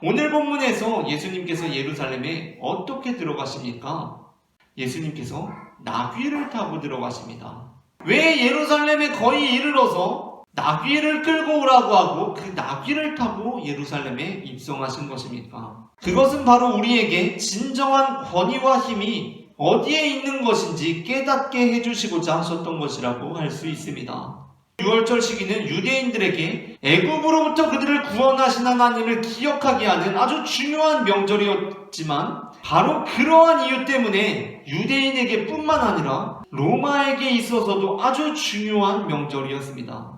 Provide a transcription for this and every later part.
오늘 본문에서 예수님께서 예루살렘에 어떻게 들어가십니까? 예수님께서 나귀를 타고 들어가십니다. 왜 예루살렘에 거의 이르러서 나귀를 끌고 오라고 하고 그 나귀를 타고 예루살렘에 입성하신 것입니까? 그것은 바로 우리에게 진정한 권위와 힘이 어디에 있는 것인지 깨닫게 해주시고자 하셨던 것이라고 할 수 있습니다. 6월절 시기는 유대인들에게 애굽으로부터 그들을 구원하신 하나님을 기억하게 하는 아주 중요한 명절이었지만 바로 그러한 이유 때문에 유대인에게 뿐만 아니라 로마에게 있어서도 아주 중요한 명절이었습니다.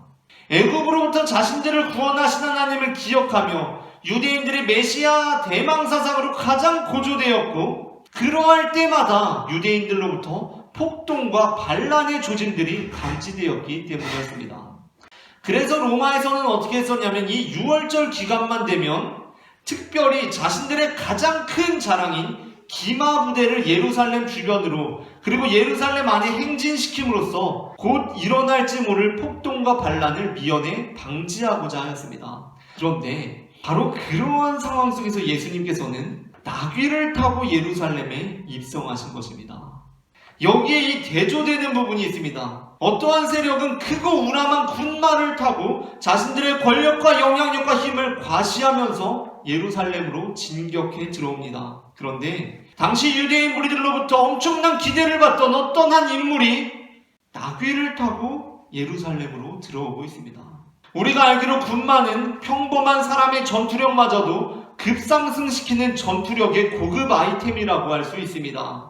애굽으로부터 자신들을 구원하신 하나님을 기억하며 유대인들의 메시아 대망사상으로 가장 고조되었고 그러할 때마다 유대인들로부터 폭동과 반란의 조짐들이 감지되었기 때문이었습니다. 그래서 로마에서는 어떻게 했었냐면 이 6월절 기간만 되면 특별히 자신들의 가장 큰 자랑인 기마 부대를 예루살렘 주변으로 그리고 예루살렘 안에 행진시킴으로써 곧 일어날지 모를 폭동과 반란을 미연에 방지하고자 하였습니다. 그런데 바로 그러한 상황 속에서 예수님께서는 나귀를 타고 예루살렘에 입성하신 것입니다. 여기에 이 대조되는 부분이 있습니다. 어떠한 세력은 크고 우람한 군마를 타고 자신들의 권력과 영향력과 힘을 과시하면서 예루살렘으로 진격해 들어옵니다. 그런데 당시 유대인 무리들로부터 엄청난 기대를 받던 어떤 한 인물이 나귀를 타고 예루살렘으로 들어오고 있습니다. 우리가 알기로 군마는 평범한 사람의 전투력마저도 급상승시키는 전투력의 고급 아이템이라고 할 수 있습니다.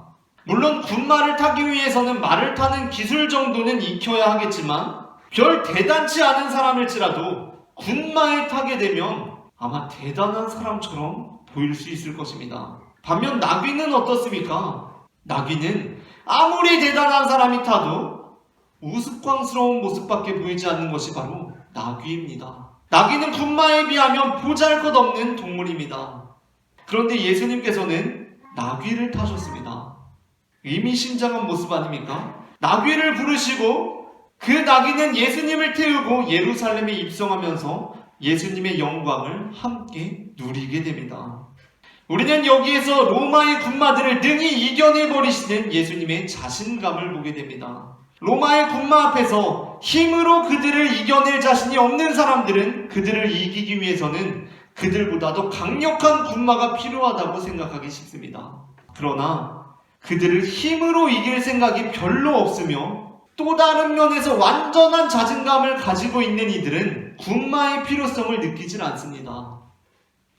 물론 군마를 타기 위해서는 말을 타는 기술 정도는 익혀야 하겠지만 별 대단치 않은 사람일지라도 군마에 타게 되면 아마 대단한 사람처럼 보일 수 있을 것입니다. 반면 나귀는 어떻습니까? 나귀는 아무리 대단한 사람이 타도 우스꽝스러운 모습밖에 보이지 않는 것이 바로 나귀입니다. 나귀는 군마에 비하면 보잘것없는 동물입니다. 그런데 예수님께서는 나귀를 타셨습니다. 의미심장한 모습 아닙니까? 나귀를 부르시고 그 나귀는 예수님을 태우고 예루살렘에 입성하면서 예수님의 영광을 함께 누리게 됩니다. 우리는 여기에서 로마의 군마들을 능히 이겨내버리시는 예수님의 자신감을 보게 됩니다. 로마의 군마 앞에서 힘으로 그들을 이겨낼 자신이 없는 사람들은 그들을 이기기 위해서는 그들보다도 강력한 군마가 필요하다고 생각하기 쉽습니다. 그러나 그들을 힘으로 이길 생각이 별로 없으며 또 다른 면에서 완전한 자신감을 가지고 있는 이들은 군마의 필요성을 느끼질 않습니다.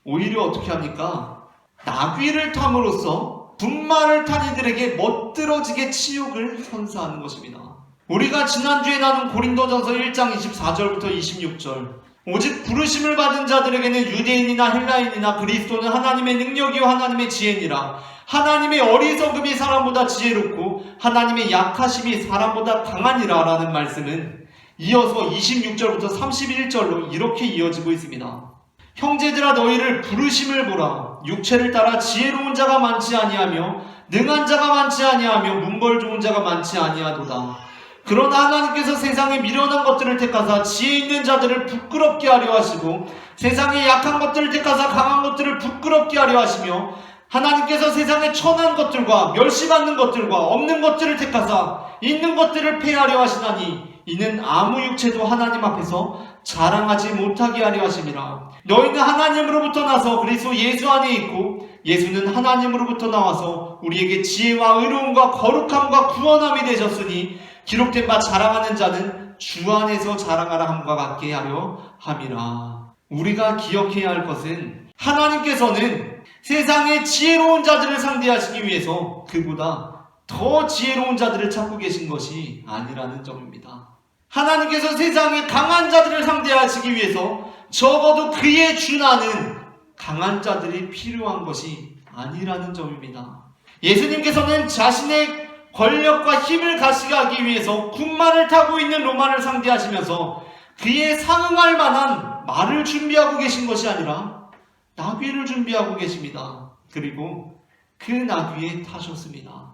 오히려 어떻게 합니까? 나귀를 탐으로써 군마를 탄 이들에게 멋들어지게 치욕을 선사하는 것입니다. 우리가 지난주에 나눈 고린도전서 1장 24절부터 26절 오직 부르심을 받은 자들에게는 유대인이나 헬라인이나 그리스도는 하나님의 능력이요 하나님의 지혜니라. 하나님의 어리석음이 사람보다 지혜롭고 하나님의 약하심이 사람보다 강하니라 라는 말씀은 이어서 26절부터 31절로 이렇게 이어지고 있습니다. 형제들아 너희를 부르심을 보라. 육체를 따라 지혜로운 자가 많지 아니하며 능한 자가 많지 아니하며 문벌 좋은 자가 많지 아니하도다. 그러나 하나님께서 세상에 미련한 것들을 택하사 지혜 있는 자들을 부끄럽게 하려 하시고 세상에 약한 것들을 택하사 강한 것들을 부끄럽게 하려 하시며 하나님께서 세상에 천한 것들과 멸시받는 것들과 없는 것들을 택하사 있는 것들을 폐하려 하시나니 이는 아무 육체도 하나님 앞에서 자랑하지 못하게 하려 하심이라. 너희는 하나님으로부터 나서 그리스도 예수 안에 있고 예수는 하나님으로부터 나와서 우리에게 지혜와 의로움과 거룩함과 구원함이 되셨으니 기록된 바 자랑하는 자는 주 안에서 자랑하라 함과 같게 하려 함이라. 우리가 기억해야 할 것은 하나님께서는 세상의 지혜로운 자들을 상대하시기 위해서 그보다 더 지혜로운 자들을 찾고 계신 것이 아니라는 점입니다. 하나님께서 세상의 강한 자들을 상대하시기 위해서 적어도 그에 준하는 강한 자들이 필요한 것이 아니라는 점입니다. 예수님께서는 자신의 권력과 힘을 가시하기 위해서 군마를 타고 있는 로마를 상대하시면서 그에 상응할 만한 말을 준비하고 계신 것이 아니라 나귀를 준비하고 계십니다. 그리고 그 나귀에 타셨습니다.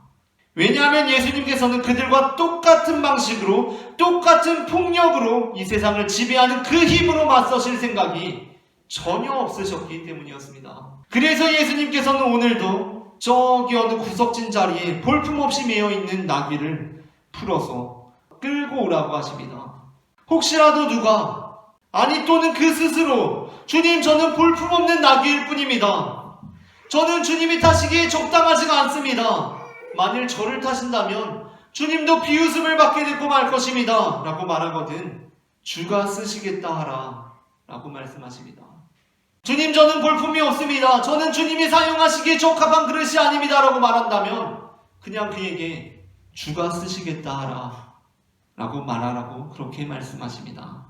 왜냐하면 예수님께서는 그들과 똑같은 방식으로 똑같은 폭력으로 이 세상을 지배하는 그 힘으로 맞서실 생각이 전혀 없으셨기 때문이었습니다. 그래서 예수님께서는 오늘도 저기 어느 구석진 자리에 볼품없이 매여있는 나귀를 풀어서 끌고 오라고 하십니다. 혹시라도 누가, 아니 또는 그 스스로, 주님 저는 볼품없는 나귀일 뿐입니다. 저는 주님이 타시기에 적당하지가 않습니다. 만일 저를 타신다면 주님도 비웃음을 받게 되고 말 것입니다. 라고 말하거든 주가 쓰시겠다 하라 라고 말씀하십니다. 주님 저는 볼품이 없습니다. 저는 주님이 사용하시기에 적합한 그릇이 아닙니다. 라고 말한다면 그냥 그에게 주가 쓰시겠다 하라 라고 말하라고 그렇게 말씀하십니다.